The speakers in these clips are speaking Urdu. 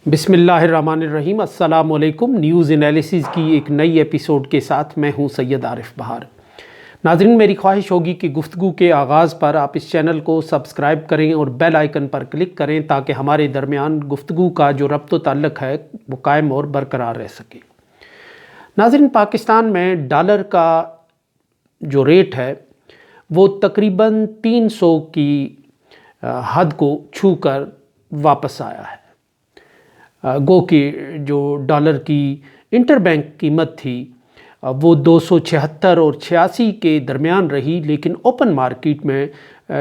بسم اللہ الرحمن الرحیم۔ السلام علیکم۔ نیوز انالیسز کی ایک نئی ایپیسوڈ کے ساتھ میں ہوں سید عارف بہار۔ ناظرین، میری خواہش ہوگی کہ گفتگو کے آغاز پر آپ اس چینل کو سبسکرائب کریں اور بیل آئیکن پر کلک کریں تاکہ ہمارے درمیان گفتگو کا جو ربط و تعلق ہے وہ قائم اور برقرار رہ سکے۔ ناظرین، پاکستان میں ڈالر کا جو ریٹ ہے وہ تقریباً 300 کی حد کو چھو کر واپس آیا ہے۔ گو کہ جو ڈالر کی انٹر بینک قیمت تھی وہ 276 اور 86 کے درمیان رہی، لیکن اوپن مارکیٹ میں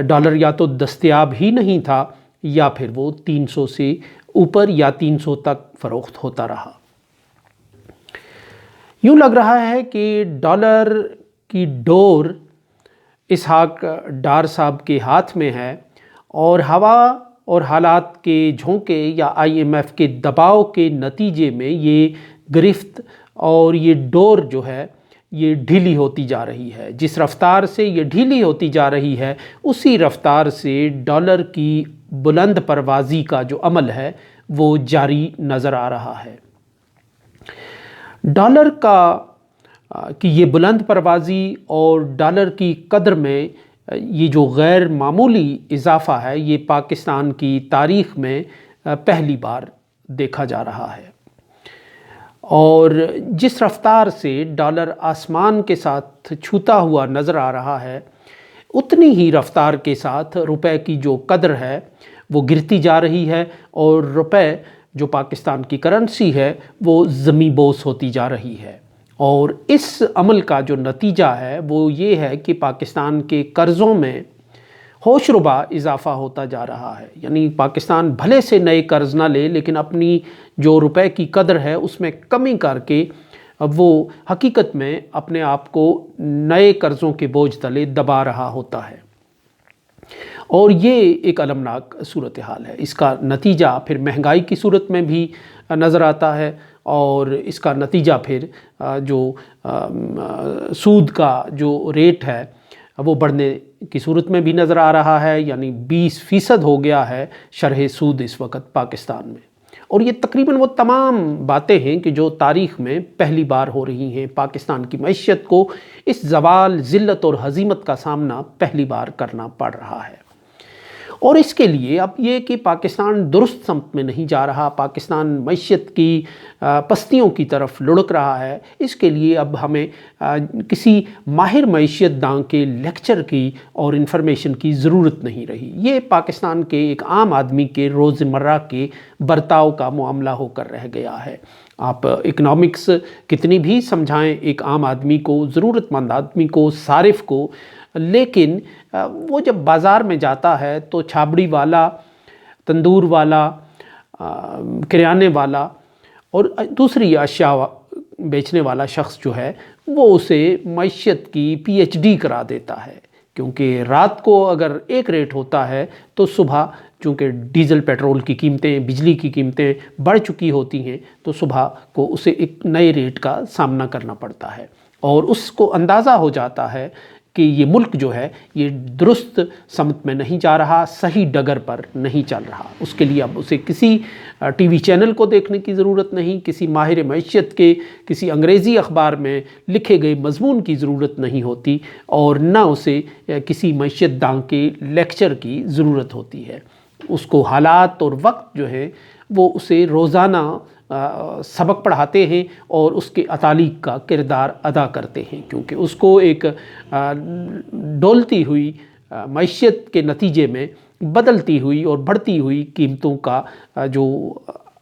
ڈالر یا تو دستیاب ہی نہیں تھا یا پھر وہ 300 سے اوپر یا 300 تک فروخت ہوتا رہا۔ یوں لگ رہا ہے کہ ڈالر کی ڈور اسحاق ڈار صاحب کے ہاتھ میں ہے اور ہوا اور حالات کے جھونکے یا IMF کے دباؤ کے نتیجے میں یہ گرفت اور یہ ڈور جو ہے یہ ڈھیلی ہوتی جا رہی ہے۔ جس رفتار سے یہ ڈھیلی ہوتی جا رہی ہے اسی رفتار سے ڈالر کی بلند پروازی کا جو عمل ہے وہ جاری نظر آ رہا ہے۔ ڈالر کی یہ بلند پروازی اور ڈالر کی قدر میں یہ جو غیر معمولی اضافہ ہے یہ پاکستان کی تاریخ میں پہلی بار دیکھا جا رہا ہے، اور جس رفتار سے ڈالر آسمان کے ساتھ چھوتا ہوا نظر آ رہا ہے اتنی ہی رفتار کے ساتھ روپے کی جو قدر ہے وہ گرتی جا رہی ہے، اور روپے جو پاکستان کی کرنسی ہے وہ زمیں بوس ہوتی جا رہی ہے۔ اور اس عمل کا جو نتیجہ ہے وہ یہ ہے کہ پاکستان کے قرضوں میں ہوش ربا اضافہ ہوتا جا رہا ہے۔ یعنی پاکستان بھلے سے نئے قرض نہ لے لیکن اپنی جو روپے کی قدر ہے اس میں کمی کر کے وہ حقیقت میں اپنے آپ کو نئے قرضوں کے بوجھ تلے دبا رہا ہوتا ہے، اور یہ ایک المناک صورتحال ہے۔ اس کا نتیجہ پھر مہنگائی کی صورت میں بھی نظر آتا ہے، اور اس کا نتیجہ پھر جو سود کا جو ریٹ ہے وہ بڑھنے کی صورت میں بھی نظر آ رہا ہے۔ یعنی 20% ہو گیا ہے شرح سود اس وقت پاکستان میں، اور یہ تقریباً وہ تمام باتیں ہیں کہ جو تاریخ میں پہلی بار ہو رہی ہیں۔ پاکستان کی معیشت کو اس زوال، ذلت اور ہزیمت کا سامنا پہلی بار کرنا پڑ رہا ہے، اور اس کے لیے اب یہ کہ پاکستان درست سمت میں نہیں جا رہا، پاکستان معیشت کی پستیوں کی طرف لڑک رہا ہے۔ اس کے لیے اب ہمیں کسی ماہر معیشت داں کے لیکچر کی اور انفارمیشن کی ضرورت نہیں رہی۔ یہ پاکستان کے ایک عام آدمی کے روزمرہ کے برتاؤ کا معاملہ ہو کر رہ گیا ہے۔ آپ اکنامکس کتنی بھی سمجھائیں ایک عام آدمی کو، ضرورت مند آدمی کو، صارف کو، لیکن وہ جب بازار میں جاتا ہے تو چھابڑی والا، تندور والا، کریانے والا اور دوسری اشیاء بیچنے والا شخص جو ہے وہ اسے معیشت کی PhD کرا دیتا ہے، کیونکہ رات کو اگر ایک ریٹ ہوتا ہے تو صبح چونکہ ڈیزل پیٹرول کی قیمتیں، بجلی کی قیمتیں بڑھ چکی ہوتی ہیں تو صبح کو اسے ایک نئے ریٹ کا سامنا کرنا پڑتا ہے، اور اس کو اندازہ ہو جاتا ہے کہ یہ ملک جو ہے یہ درست سمت میں نہیں جا رہا، صحیح ڈگر پر نہیں چل رہا۔ اس کے لیے اب اسے کسی ٹی وی چینل کو دیکھنے کی ضرورت نہیں، کسی ماہر معیشت کے کسی انگریزی اخبار میں لکھے گئے مضمون کی ضرورت نہیں ہوتی، اور نہ اسے کسی معیشت داں کے لیکچر کی ضرورت ہوتی ہے۔ اس کو حالات اور وقت جو ہے وہ اسے روزانہ سبق پڑھاتے ہیں اور اس کے اتالیق کا کردار ادا کرتے ہیں، کیونکہ اس کو ایک ڈولتی ہوئی معیشت کے نتیجے میں بدلتی ہوئی اور بڑھتی ہوئی قیمتوں کا جو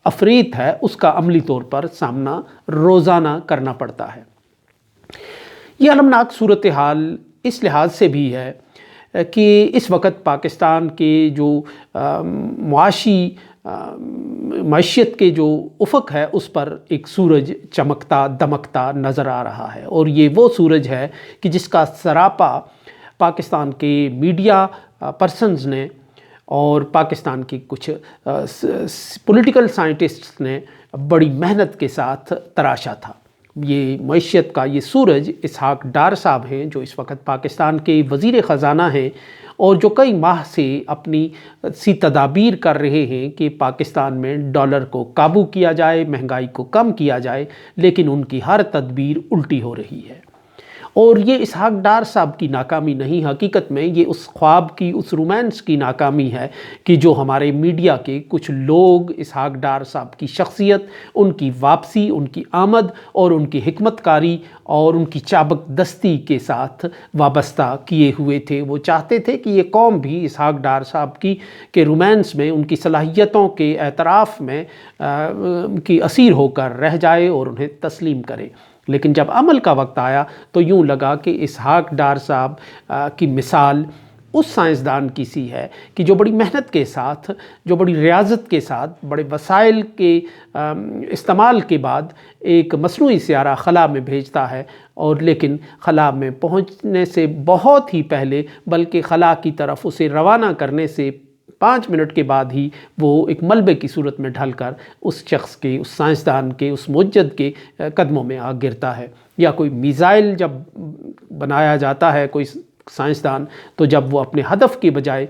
افریت ہے اس کا عملی طور پر سامنا روزانہ کرنا پڑتا ہے۔ یہ المناک صورتحال اس لحاظ سے بھی ہے کہ اس وقت پاکستان کے جو معیشت کے جو افق ہے اس پر ایک سورج چمکتا دمکتا نظر آ رہا ہے، اور یہ وہ سورج ہے کہ جس کا سراپا پاکستان کے میڈیا پرسنز نے اور پاکستان کی کچھ پولیٹیکل سائنٹسٹس نے بڑی محنت کے ساتھ تراشا تھا۔ یہ معیشت کا یہ سورج اسحاق ڈار صاحب ہیں، جو اس وقت پاکستان کے وزیر خزانہ ہیں اور جو کئی ماہ سے اپنی سی تدابیر کر رہے ہیں کہ پاکستان میں ڈالر کو قابو کیا جائے، مہنگائی کو کم کیا جائے، لیکن ان کی ہر تدبیر الٹی ہو رہی ہے۔ اور یہ اسحاق ڈار صاحب کی ناکامی نہیں، حقیقت میں یہ اس خواب کی، اس رومانس کی ناکامی ہے کہ جو ہمارے میڈیا کے کچھ لوگ اسحاق ڈار صاحب کی شخصیت، ان کی واپسی، ان کی آمد اور ان کی حکمت کاری اور ان کی چابک دستی کے ساتھ وابستہ کیے ہوئے تھے۔ وہ چاہتے تھے کہ یہ قوم بھی اسحاق ڈار صاحب کے رومانس میں، ان کی صلاحیتوں کے اعتراف میں کی اسیر ہو کر رہ جائے اور انہیں تسلیم کرے۔ لیکن جب عمل کا وقت آیا تو یوں لگا کہ اسحاق ڈار صاحب کی مثال اس سائنسدان کی سی ہے کہ جو بڑی محنت کے ساتھ، جو بڑی ریاضت کے ساتھ، بڑے وسائل کے استعمال کے بعد ایک مصنوعی سیارہ خلا میں بھیجتا ہے، اور لیکن خلا میں پہنچنے سے بہت ہی پہلے، بلکہ خلا کی طرف اسے روانہ کرنے سے 5 منٹ کے بعد ہی وہ ایک ملبے کی صورت میں ڈھل کر اس شخص کے، اس سائنسدان کے، اس مجد کے قدموں میں آ گرتا ہے۔ یا کوئی میزائل جب بنایا جاتا ہے کوئی سائنسدان، تو جب وہ اپنے ہدف کے بجائے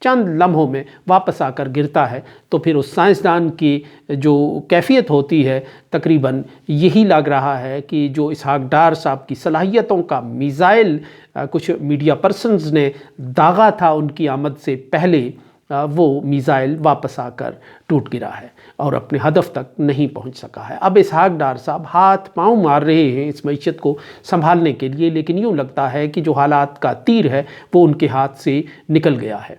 چند لمحوں میں واپس آ کر گرتا ہے تو پھر اس سائنسدان کی جو کیفیت ہوتی ہے تقریباً یہی لگ رہا ہے کہ جو اسحاق ڈار صاحب کی صلاحیتوں کا میزائل کچھ میڈیا پرسنز نے داغا تھا ان کی آمد سے پہلے، وہ میزائل واپس آ کر ٹوٹ گرا ہے اور اپنے ہدف تک نہیں پہنچ سکا ہے۔ اب اسحاق ڈار صاحب ہاتھ پاؤں مار رہے ہیں اس معیشت کو سنبھالنے کے لیے، لیکن یوں لگتا ہے کہ جو حالات کا تیر ہے وہ ان کے ہاتھ سے نکل گیا ہے۔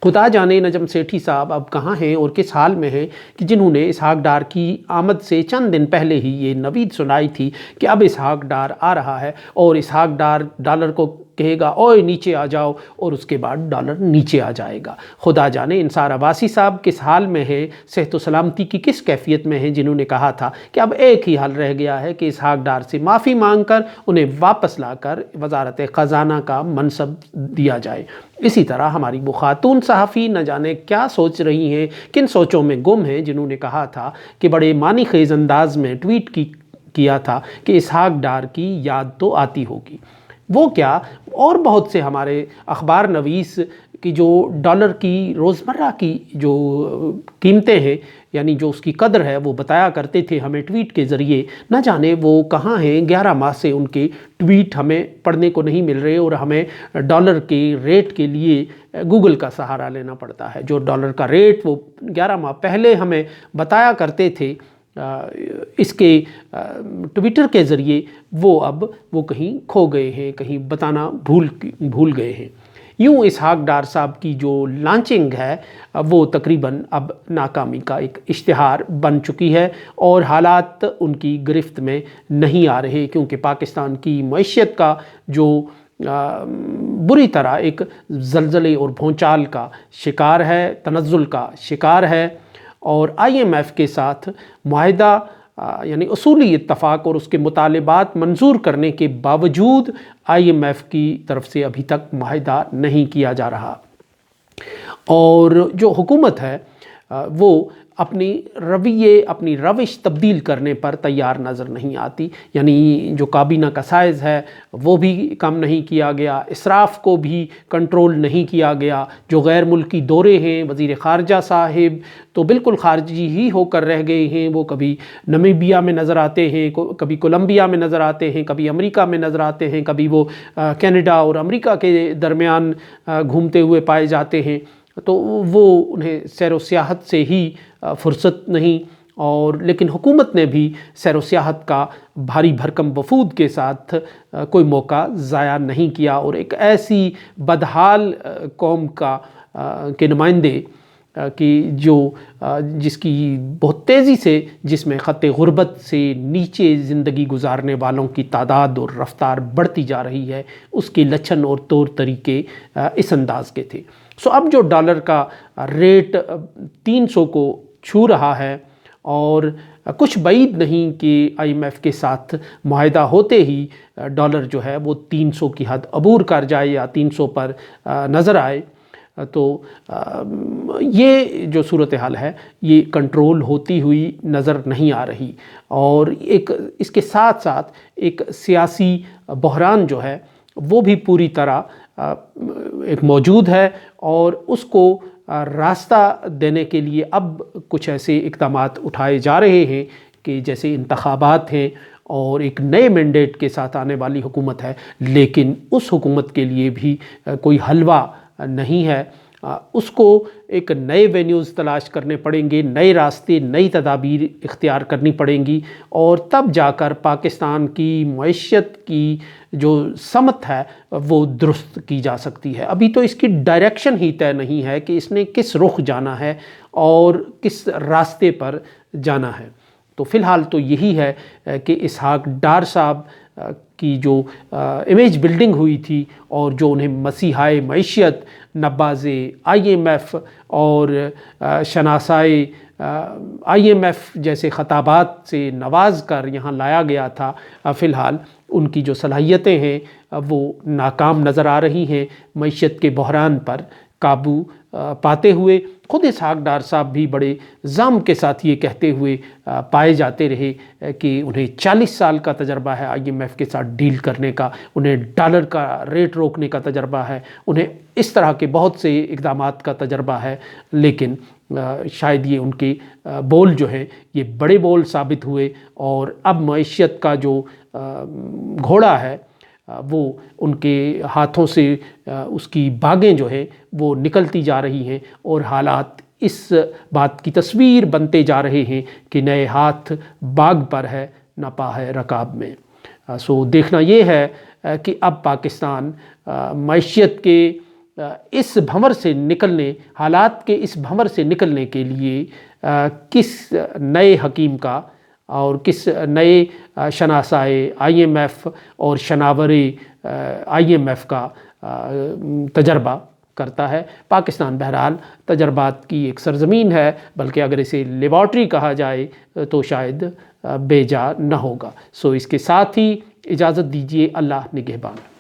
خدا جانے نجم سیٹھی صاحب اب کہاں ہیں اور کس حال میں ہیں کہ جنہوں نے اسحاق ڈار کی آمد سے چند دن پہلے ہی یہ نوید سنائی تھی کہ اب اسحاق ڈار آ رہا ہے اور اسحاق ڈار ڈالر کو کہے گا اوئے نیچے آ جاؤ، اور اس کے بعد ڈالر نیچے آ جائے گا۔ خدا جانے انصار عباسی صاحب کس حال میں ہیں، صحت و سلامتی کی کس کیفیت میں ہیں، جنہوں نے کہا تھا کہ اب ایک ہی حل رہ گیا ہے کہ اسحاق ڈار سے معافی مانگ کر انہیں واپس لا کر وزارت خزانہ کا منصب دیا جائے۔ اسی طرح ہماری وہ خاتون صحافی نہ جانے کیا سوچ رہی ہیں، کن سوچوں میں گم ہیں، جنہوں نے کہا تھا کہ بڑے معنی خیز انداز میں ٹویٹ کیا تھا کہ اسحاق ڈار کی یاد تو آتی ہوگی۔ وہ کیا، اور بہت سے ہمارے اخبار نویس کی جو ڈالر کی روزمرہ کی جو قیمتیں ہیں، یعنی جو اس کی قدر ہے، وہ بتایا کرتے تھے ہمیں ٹویٹ کے ذریعے، نہ جانے وہ کہاں ہیں۔ 11 ماہ سے ان کے ٹویٹ ہمیں پڑھنے کو نہیں مل رہے اور ہمیں ڈالر کے ریٹ کے لیے گوگل کا سہارا لینا پڑتا ہے۔ جو ڈالر کا ریٹ وہ 11 ماہ پہلے ہمیں بتایا کرتے تھے اس کے ٹویٹر کے ذریعے، وہ کہیں کھو گئے ہیں، کہیں بتانا بھول گئے ہیں۔ یوں اسحاق ڈار صاحب کی جو لانچنگ ہے وہ تقریباً اب ناکامی کا ایک اشتہار بن چکی ہے اور حالات ان کی گرفت میں نہیں آ رہے، کیونکہ پاکستان کی معیشت کا جو بری طرح ایک زلزلے اور بھونچال کا شکار ہے، تنزل کا شکار ہے، اور IMF کے ساتھ معاہدہ یعنی اصولی اتفاق اور اس کے مطالبات منظور کرنے کے باوجود IMF کی طرف سے ابھی تک معاہدہ نہیں کیا جا رہا، اور جو حکومت ہے وہ اپنی روش تبدیل کرنے پر تیار نظر نہیں آتی۔ یعنی جو کابینہ کا سائز ہے وہ بھی کم نہیں کیا گیا، اسراف کو بھی کنٹرول نہیں کیا گیا، جو غیر ملکی دورے ہیں، وزیر خارجہ صاحب تو بالکل خارجی ہی ہو کر رہ گئے ہیں، وہ کبھی نمیبیا میں نظر آتے ہیں، کبھی کولمبیا میں نظر آتے ہیں، کبھی امریکہ میں نظر آتے ہیں، کبھی وہ کینیڈا اور امریکہ کے درمیان گھومتے ہوئے پائے جاتے ہیں، تو وہ انہیں سیر و سیاحت سے ہی فرصت نہیں، اور لیکن حکومت نے بھی سیر و سیاحت کا بھاری بھرکم وفود کے ساتھ کوئی موقع ضائع نہیں کیا، اور ایک ایسی بدحال قوم کے نمائندے کہ جس کی بہت تیزی سے، جس میں خط غربت سے نیچے زندگی گزارنے والوں کی تعداد اور رفتار بڑھتی جا رہی ہے، اس کے لچھن اور طور طریقے اس انداز کے تھے۔ اب جو ڈالر کا ریٹ 300 کو چھو رہا ہے، اور کچھ بعید نہیں کہ IMF کے ساتھ معاہدہ ہوتے ہی ڈالر جو ہے وہ 300 کی حد عبور کر جائے یا 300 پر نظر آئے، تو یہ جو صورتحال ہے یہ کنٹرول ہوتی ہوئی نظر نہیں آ رہی، اور اس کے ساتھ ساتھ ایک سیاسی بحران جو ہے وہ بھی پوری طرح ایک موجود ہے، اور اس کو راستہ دینے کے لیے اب کچھ ایسے اقدامات اٹھائے جا رہے ہیں کہ جیسے انتخابات ہیں اور ایک نئے مینڈیٹ کے ساتھ آنے والی حکومت ہے، لیکن اس حکومت کے لیے بھی کوئی حلوہ نہیں ہے، اس کو ایک نئے وینیوز تلاش کرنے پڑیں گے، نئے راستے، نئی تدابیر اختیار کرنی پڑیں گی، اور تب جا کر پاکستان کی معیشت کی جو سمت ہے وہ درست کی جا سکتی ہے۔ ابھی تو اس کی ڈائریکشن ہی طے نہیں ہے کہ اس نے کس رخ جانا ہے اور کس راستے پر جانا ہے۔ تو فی الحال تو یہی ہے کہ اسحاق ڈار صاحب کی جو امیج بلڈنگ ہوئی تھی اور جو انہیں مسیحائے معیشت، نباز IMF اور شناسائے IMF جیسے خطابات سے نواز کر یہاں لایا گیا تھا، فی الحال ان کی جو صلاحیتیں ہیں وہ ناکام نظر آ رہی ہیں معیشت کے بحران پر قابو پاتے ہوئے۔ خود اسحاق ڈار صاحب بھی بڑے زام کے ساتھ یہ کہتے ہوئے پائے جاتے رہے کہ انہیں 40 سال کا تجربہ ہے IMF کے ساتھ ڈیل کرنے کا، انہیں ڈالر کا ریٹ روکنے کا تجربہ ہے، انہیں اس طرح کے بہت سے اقدامات کا تجربہ ہے، لیکن شاید یہ ان کے بول جو ہیں یہ بڑے بول ثابت ہوئے، اور اب معیشت کا جو گھوڑا ہے وہ ان کے ہاتھوں سے اس کی باگیں جو ہیں وہ نکلتی جا رہی ہیں، اور حالات اس بات کی تصویر بنتے جا رہے ہیں کہ نئے ہاتھ باغ پر ہے نہ پا ہے رکاب میں۔ سو دیکھنا یہ ہے کہ اب پاکستان معیشت کے اس بھنور سے نکلنے، حالات کے اس بھنور سے نکلنے کے لیے کس نئے حکیم کا اور کس نئے شناسائے IMF اور شناور IMF کا تجربہ کرتا ہے۔ پاکستان بہرحال تجربات کی ایک سرزمین ہے، بلکہ اگر اسے لیبارٹری کہا جائے تو شاید بے جا نہ ہوگا۔ سو اس کے ساتھ ہی اجازت دیجیے، اللہ نگہبان۔